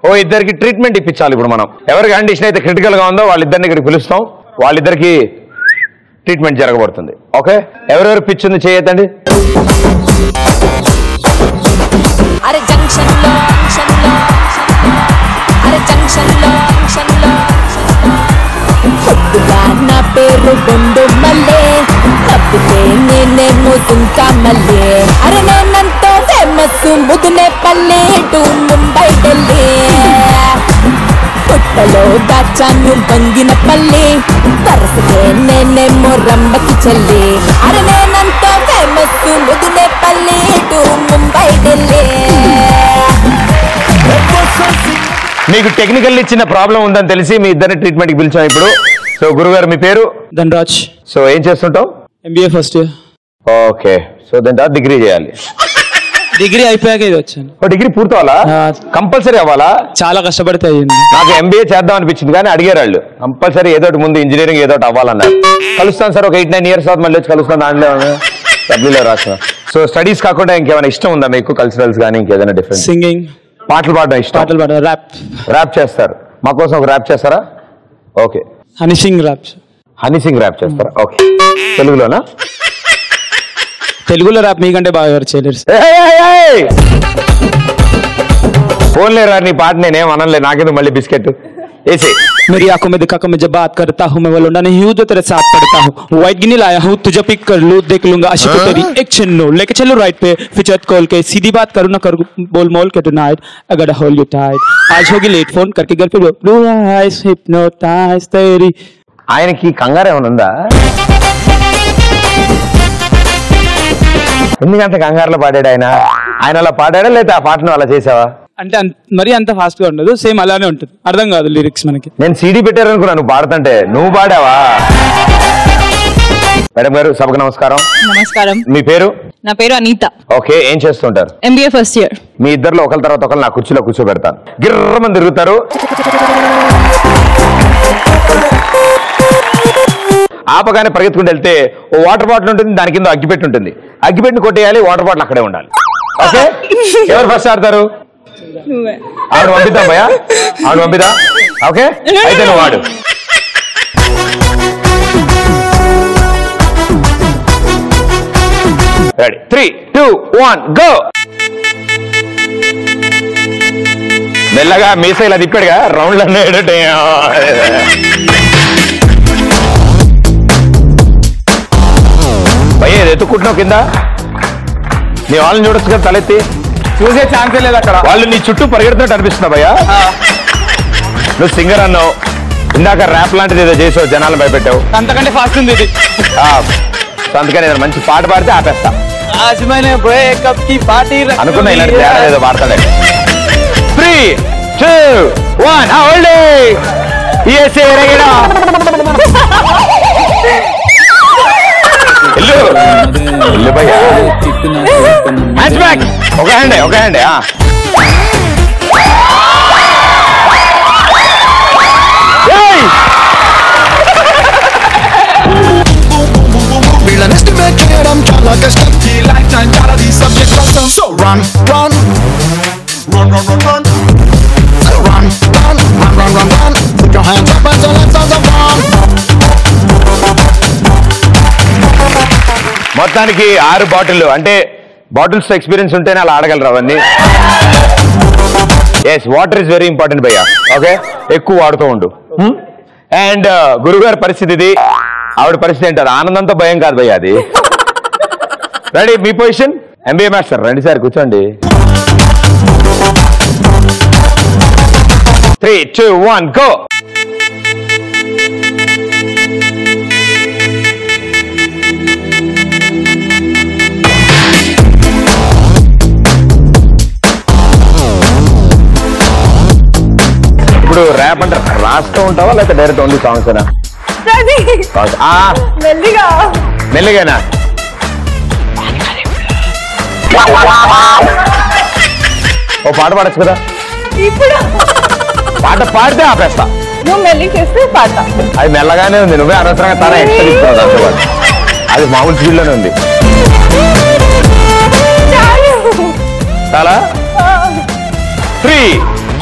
ఓ ఇద్దరికి ట్రీట్మెంట్ ఇప్పించాలి. ఇప్పుడు మనం ఎవరి కండిషన్ అయితే క్రిటికల్ గా ఉందో వాళ్ళిద్దరిని ఇక్కడికి పిలుస్తాం, వాళ్ళిద్దరికి ట్రీట్మెంట్ జరగబడుతుంది. ఓకే, ఎవరెవరు పిచ్ ఉంది చేయొద్దండి. అరే జంక్షన్ లో అరే జంక్షన్ లో నా పేరు గుండు మల్లే తప్పితే నేనేమో తుంకా మల్లే అరే నేనంతో ఫేమస్ ముదునే పల్లె టు ముంబై ఢిల్లీ పుట్టలో దాచాను బంగిన పల్లి తరసకే నేనేమో రంబకి చెల్లి అరే నేనంతో ఫేమస్ ముదునే పల్లె టు ముంబై ఢిల్లీ. మీకు టెక్నికల్ చిన్న ప్రాబ్లం ఉందని తెలిసి మీ ఇద్దరిని ట్రీట్మెంట్ కి పిలిచాం ఇప్పుడు. సో గురుగారు మీ పేరు? ధనరాజ్. సో ఏం చేస్తుంటావు? MBA first year. Okay, so దాని డిగ్రీ చేయాలి. డిగ్రీ అయిపోయాక ఇది వచ్చాను. డిగ్రీ పూర్తవాలా? కంపల్సరీ అవ్వాలా? చాలా కష్టపడితే అయ్యింది. నాకు MBA చేద్దాం అనిపించింది కానీ అడిగారు వాళ్ళు కంపల్సరీ ఏదో ముందు ఇంజనీరింగ్ ఏదో అవ్వాలన్నారు. కలుస్తాను సార్, ఒక 8-9 years తర్వాత మళ్ళీ వచ్చి కలుస్తాను. దాంట్లో సబ్లీలో రాసిన. సో స్టడీస్ కాకుండా ఇంకేమైనా ఇష్టం ఉందా మీకు? కల్చరల్స్ కానీ ఇంకేదైనా డిఫరెంట్? సింగింగ్, పాటలు పాడడం ఇష్టం. పాటలు పాడడం, ర్యాప్ చేస్తారు. మా కోసం ఒక ర్యాప్ చేస్తారా? ఓకే. హనీ సింగ్ ర్యాప్ చేస్తారా? ఓకే. తెలుగులోనా? తెలుగులో ర్యాప్ మీకంటే బాగా ఎవరు చేయలేరు. ఫోన్ లేరా నీ పాట నేనేం అనలే, నాకేదో మళ్ళీ బిస్కెట్ ऐसे मेरी आंखों में दिखा कर मैं जब बात करता हूँ मैं वो लौंडा नहीं हूँ जो तेरे साथ पढ़ता हूँ. वाइट गिनी लाया हूँ तुझे पिक कर लूँ देख लूंगा आशिक तेरी एक चिन्नो लेके चलो राइट पे फिचर कॉल के सीधी बात करूँ ना करूँ बोल मोल के टुनाइट अगर होल्ड यू टाइट आज होगी लेट फोन करके घर पे ब्लू आइज हिप्नोटाइज तेरी. ఆయనకి కంగారు ఏమైనా ఉందా? ఎందుకంటే కంగారులో పాడాడు ఆయన అలా పాడాడా లేదా ఆ పాటను అలా చేసావా? అంటే మరీ అంత ఫాస్ట్ గా ఉండదు, సేమ్ అలానే ఉంటుంది, అర్థం కాదు లిరిక్స్ మనకి. నేను CD పెట్టారనుకున్నా నువ్వు పాడుతుంటే. నువ్వు పాడావా? మేడం గారు సభకు నమస్కారం. నమస్కారం. మీ పేరు? నా పేరు అనిత. ఓకే, ఏం చేస్తుంటారు? MBA first year. మీ ఇద్దరిలో ఒకరి తర్వాత ఒకరు నా కుర్చీలో కూర్చోబెడతాను. గిర్రమని తిరుగుతారు. ఆపగానే పరిగెత్తుకుంటూ వెళ్తే ఓ వాటర్ బాటిల్ ఉంటుంది, దాని కింద అగ్గిపెట్టి ఉంటుంది. అగ్గిపెట్టిని కొట్టేయాలి, వాటర్ బాటిల్ అక్కడే ఉండాలి. ఓకే, ఎవరు ఫస్ట్ ఆడతారు? ఆవిడ పంపిద్దాం భయ్యా, ఆవిడ పంపిదా? ఓకే, అయితే నువ్వు వాడు. Ready, 3, 2, 1 go. మెల్లగా మీసా ఇలా తిప్పాడుగా రౌండ్లు అన్నీ. భయ్య ఇది ఎత్తుకుంటున్నావు కింద, నీ వాళ్ళని చూడొచ్చు కదా, తలెత్తి చూసే ఛాన్సే లేదు అక్కడ. వాళ్ళు నీ చుట్టూ పరిగెడుతున్నట్టు అనిపిస్తున్నా భయ్యా. నువ్వు సింగర్ అన్నావు, ఇందాక ర్యాప్ లాంటిది ఏదో చేసావు, జనాలను భయపెట్టావు. అంతకంటే ఫాస్ట్ ఉంది ఇది. అందుకని నేను మంచి పాట పాడితే ఆపేస్తా అనుకున్నా. ఇలాంటి తేడా ఏదో పాడతాడే. 3, 2, 1 ఇల్లు భయ్యా. Hands back. ఒక హ్యాండే. వీళ్ళని ఎస్టిమేట్ చేయడం చాలా కష్టం. ఈ లైఫ్ టైం చాలా ఈ సబ్జెక్ట్ కష్టం. So run put your hands up and say let's have some fun. మొత్తానికి 6 బాటిల్ అంటే బాటిల్స్ ఎక్స్పీరియన్స్ ఉంటేనే అలా ఆడగలరు అవన్నీ. Yes, water is very important భయ్యా. ఓకే, ఎక్కువ వాడుతూ ఉండు. అండ్ గురుగారి పరిస్థితి ఇది, ఆవిడ పరిస్థితి ఏంటారు? ఆనందంతో భయం కాదు భయ్యా అది. రెడీ, మీ పొజిషన్? MBA మాస్టర్ రండి సార్, కూర్చోండి. 3, 2, 1 గో. ఇప్పుడు ర్యాప్ అంటే రాస్తూ ఉంటావా లేకపోతే డైరెక్ట్ ఓన్లీ సాంగ్స్ ఏనా? మెల్లిగానా? ఓ పాట పాడచ్చు కదా. పాట పాడితే ఆపేస్తా. నువ్వు మెల్లి చేస్తే పాట. అది మెల్లగానే ఉంది, నువ్వే అనవసరంగా తన ఎక్స్ట్రా ఇస్తున్నావు. అది మామూలు స్పీడ్ లోనే ఉంది. చాలా 3,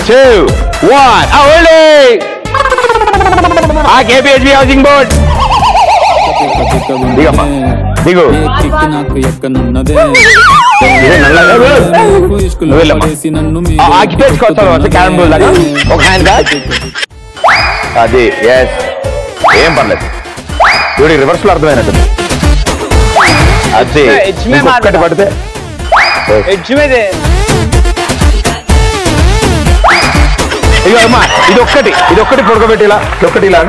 2, 1. KPHB హౌసింగ్ బోర్డ్ దిగమ్మా దిగు క్యారమ్ బోర్డ్ లాగా ఒక హ్యాండ్ అది ఎస్ ఏం పర్లేదు చూడు రివర్స్ లో అర్థమైనట్టు అది ఒక్కటి పడితే ఇక అమ్మా ఇది ఒక్కటి పొడగబెట్టి ఇలా ఒక్కటి ఇలా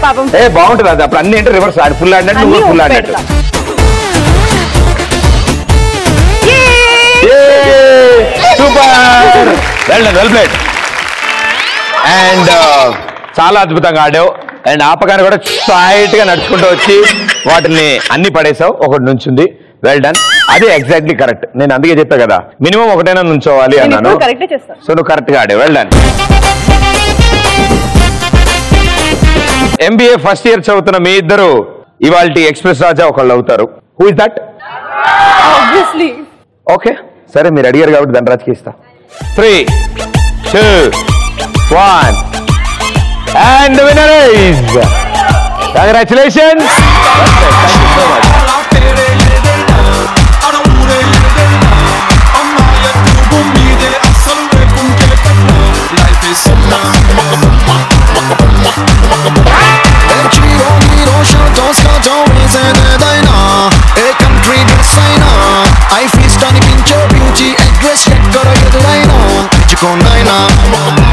పాపం బాగుంటుంది అది అప్పుడు అన్ని అంటే రివర్స్ ఆడి ఫుల్ ఆడినట్టు నువ్వు ఫుల్ ఆడినట్టు సూపర్ వెల్ ప్లేడ్ అండ్ చాలా అద్భుతంగా ఆడావు అండ్ ఆపగానే కూడా స్ట్రైట్ గా నడుచుకుంటూ వచ్చి వాటిని అన్ని పడేసావు ఒకటి నుంచుంది వెల్ డన్ అదే ఎగ్జాక్ట్లీ కరెక్ట్ నేను అందుకే చెప్పా కదా మినిమం ఒకటైనా నుంచోవాలి అన్నాను సో నువ్వు కరెక్ట్ గా ఆడావు well done MBA first year చదువుతున్న మీ ఇద్దరు ఇవాల్టి ఎక్స్ప్రెస్ రాజా ఒకళ్ళు అవుతారు హూ ఇస్ దట్ ఓకే సరే మీరు అడిగారు కాబట్టి ధనరాజ్కి ఇస్తా 3, 2, 1 and the winner is congratulations thank you so much I feel stunning in your beauty address check karo edudaina ichukonnaina